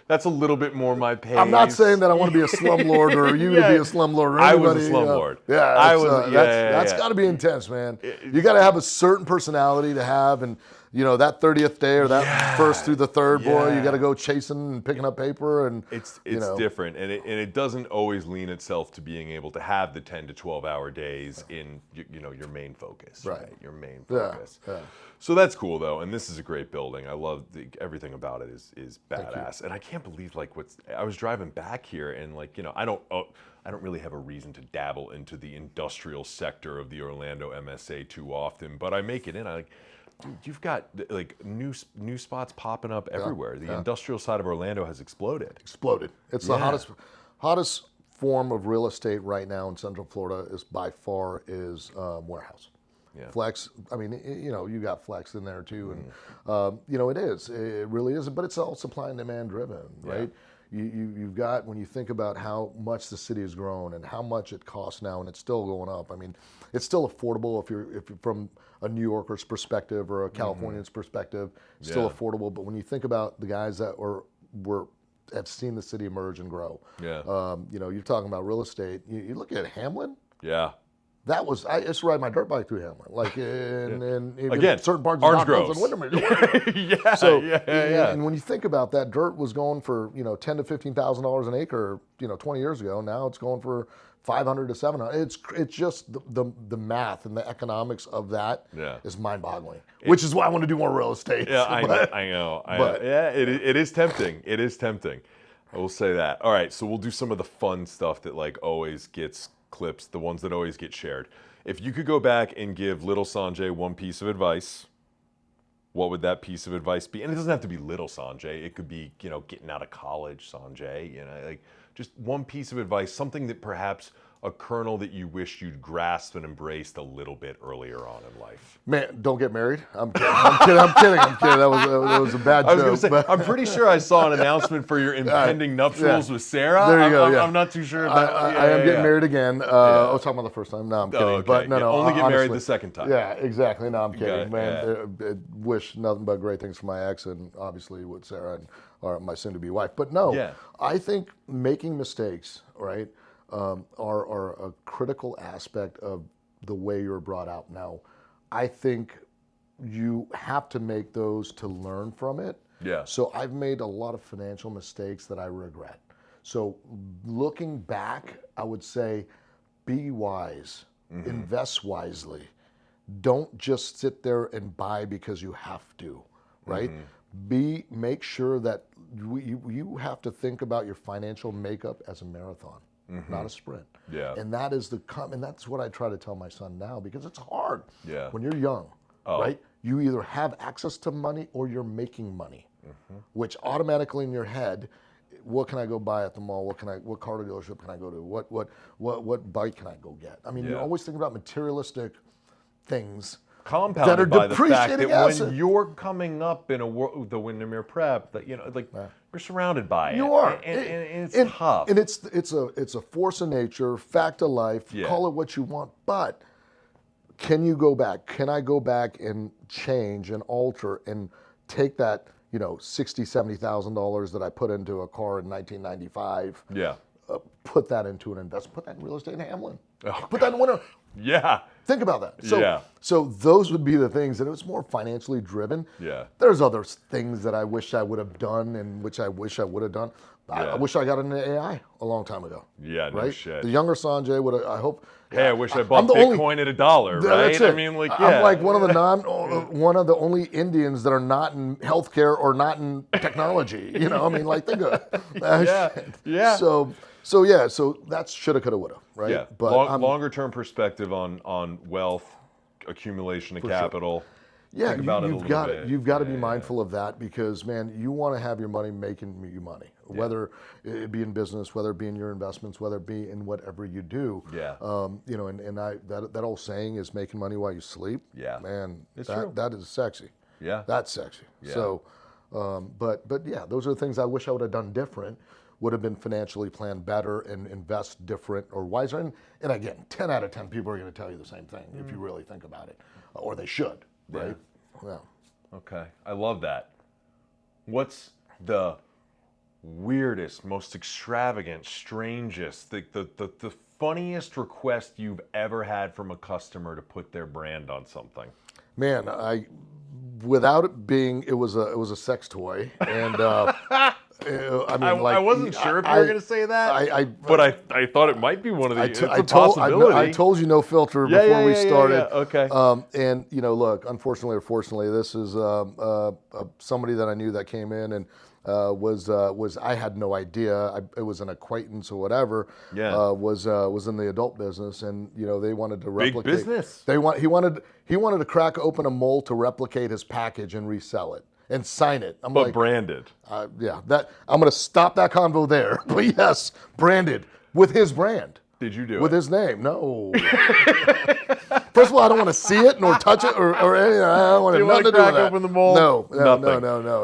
That's a little bit more my pace. I'm not saying that I want to be a slumlord or you to be a slumlord or anybody. I was a slumlord. That's got to be intense, man. You got to have a certain personality to have, and you know, that 30th day or that Yeah. first through the third, boy, you Yeah. got to go chasing and picking up paper, and It's you know. different, and it doesn't always lean itself to being able to have the 10 to 12-hour days in your main focus, right? Your main focus. Yeah. So that's cool though, and this is a great building. I love everything about it is badass, and I can't believe like I was driving back here and like I don't really have a reason to dabble into the industrial sector of the Orlando MSA too often, but I make it in. I like. Dude, you've got like new spots popping up everywhere. The industrial side of Orlando has exploded. It's the hottest form of real estate right now in Central Florida is by far warehouse. Yeah. Flex. I mean, you got flex in there too, and it really is. But it's all supply and demand driven, right? You've got, when you think about how much the city has grown and how much it costs now, and it's still going up. I mean, it's still affordable if you're from a New Yorker's perspective or a Californian's perspective, still affordable. But when you think about the guys that have seen the city emerge and grow, you're talking about real estate. You look at Hamlin. Yeah. I used to ride my dirt bike through Hamlin, like in Again, certain parts orange of groves. and Windermere. So and when you think about that, dirt was going for $10,000 to $15,000 an acre, 20 years ago. Now it's going for $500 to $700. It's just the math and the economics of that is mind-boggling. Which is why I want to do more real estate. Yeah, I know. It is tempting. It is tempting. I will say that. All right, so we'll do some of the fun stuff that like always gets clips, the ones that always get shared. If you could go back and give little Sanjay one piece of advice, what would that piece of advice be? And it doesn't have to be little Sanjay. It could be, getting out of college Sanjay, like just one piece of advice, something that perhaps a kernel that you wish you'd grasped and embraced a little bit earlier on in life. Man, don't get married. I'm kidding. I'm kidding. That was a bad joke. I was going to say, I'm pretty sure I saw an announcement for your impending nuptials with Sarah. There you go. I'm not too sure about. I am getting married again. I was talking about the first time. No, I'm kidding. Okay. But no. Only get honestly, married the second time. Yeah, exactly. No, I'm kidding, man. Wish nothing but great things for my ex and obviously with Sarah and my soon-to-be wife. But no, I think making mistakes, right, are a critical aspect of the way you're brought out. Now, I think you have to make those to learn from it. Yeah. So I've made a lot of financial mistakes that I regret. So looking back, I would say be wise, invest wisely. Don't just sit there and buy because you have to, right? Make sure that you have to think about your financial makeup as a marathon. Not a sprint. Yeah. And that is and that's what I try to tell my son now, because it's hard. Yeah. When you're young, right? You either have access to money or you're making money, which automatically in your head, what can I go buy at the mall? What car dealership can I go to? What bike can I go get? I mean, you always think about materialistic things. Compounded that are by the fact that asset. when you're coming up in the Windermere Prep, that you're surrounded by it. You are, and it's tough. And it's a force of nature, fact of life. Yeah. Call it what you want, but can you go back? Can I go back and change and alter and take that $60,000, $70,000 that I put into a car in 1995? Yeah. Put that into an investment. Put that in real estate in Hamlin. Oh, put that in Winter. Yeah. Think about that. So those would be the things, and it was more financially driven. Yeah. There's other things that I wish I would have done and which I wish I would have done. I wish I got into AI a long one time ago. Yeah, no right? shit. The younger Sanjay would have, I hope. Hey, I wish I bought Bitcoin at $1, right? That's it. I mean, I'm like one of the only Indians that are not in healthcare or not in technology. Think of it. Yeah. So that's shoulda, coulda, woulda, right? Yeah. But longer term perspective on wealth, accumulation of capital. Yeah, Think about you've got to be mindful of that, because man, you want to have your money making you money, whether it be in business, whether it be in your investments, whether it be in whatever you do. Yeah. That old saying is making money while you sleep. Yeah. Man, it's true. that is sexy. Yeah. That's sexy. Yeah. So, but yeah, those are the things I wish I would have done different. Would have been financially planned better and invest different or wiser. And again, 10 out of 10 people are going to tell you the same thing if you really think about it, or they should. Right? Yeah. Okay. I love that. What's the weirdest, most extravagant, strangest, the funniest request you've ever had from a customer to put their brand on something? Man, without it being, it was a sex toy, and I mean, like, I wasn't sure if you were going to say that, but I thought it might be one of the. It's a possibility. I told you no filter Yeah, before we started. Yeah. Okay. And look, unfortunately or fortunately, this is somebody that I knew that came in and was I had no idea. It was an acquaintance or whatever. Yeah. Was in the adult business, and they wanted to replicate. Big business. He wanted to crack open a mold to replicate his package and resell it and sign it. I'm but like, branded. yeah, that I'm going to stop that convo there. But yes, branded with his brand. Did you do with it? his name? No. First of all, I don't want to see it nor touch it or anything. I don't want nothing to do with that. Open the mold? No.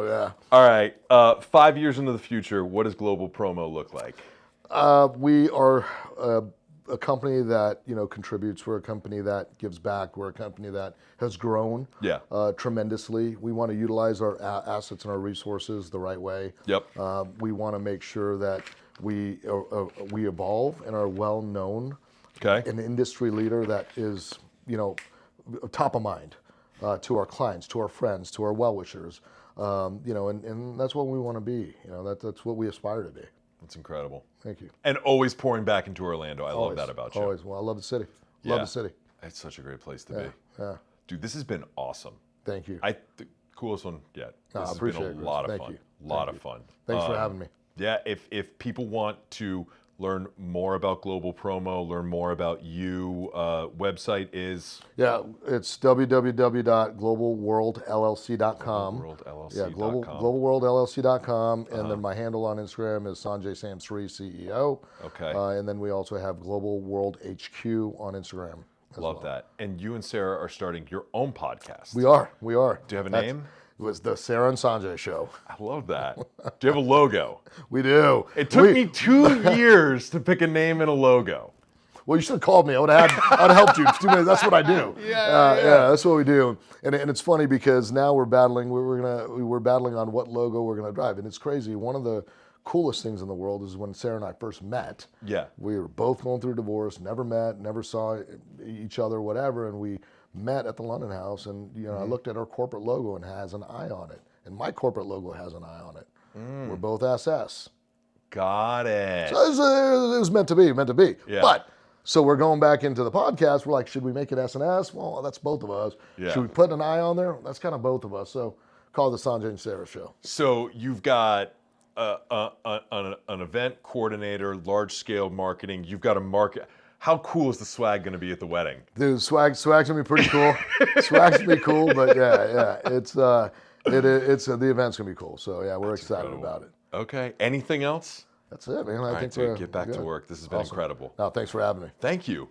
Yeah. All right. 5 years into the future, what does Global Promo look like? We are a company that contributes. We're a company that gives back. We're a company that has grown tremendously. We want to utilize our assets and our resources the right way. Yep. We want to make sure that we evolve and are well known. Okay. An industry leader that is top of mind to our clients, to our friends, to our well-wishers. And that's what we want to be. That's what we aspire to be. That's incredible. Thank you. And always pouring back into Orlando. I love that about you. Always. Well, I love the city. Love the city. It's such a great place to be. Yeah. Dude, this has been awesome. Thank you. The coolest one yet. This I has appreciate been a it. lot of Thank fun. you. Lot of fun. Thanks for having me. Yeah, if people want to learn more about Global Promo, learn more about you, website is? Yeah, it's www.globalworldllc.com. Globalworldllc.com. Yeah, globalworldllc.com. And then my handle on Instagram is Sanjay Sam Sri CEO. Okay. And then we also have Global World HQ on Instagram. Love that. And you and Sarah are starting your own podcast. We are. Do you have a name? It was the Sarah and Sanjay Show. I love that. Do you have a logo? We do. It took me 2 years to pick a name and a logo. Well, you should have called me. I would have helped you. 2 minutes. That's what I do. Yeah, that's what we do. And it's funny because now we're battling. We're battling on what logo we're gonna drive, and it's crazy. One of the coolest things in the world is when Sarah and I first met. Yeah. We were both going through divorce. Never met. Never saw each other. Whatever. And we met at the London House, and I looked at our corporate logo and it has an eye on it, and my corporate logo has an eye on it. We're both SS. Got it. So it was meant to be. Yeah. But so we're going back into the podcast. We're like, should we make it S&S? Well, that's both of us. Yeah. Should we put an eye on there? That's kind of both of us. So call it the Sanjay and Sarah Show. So you've got an event coordinator, large scale marketing. You've got a market. How cool is the swag going to be at the wedding? Dude, swag's gonna be pretty cool. Swag's gonna be cool, but yeah, it's the event's gonna be cool. So yeah, we're excited about it. Okay. Anything else? That's it, man. I think dude, get back to work. This has been incredible. No, thanks for having me. Thank you.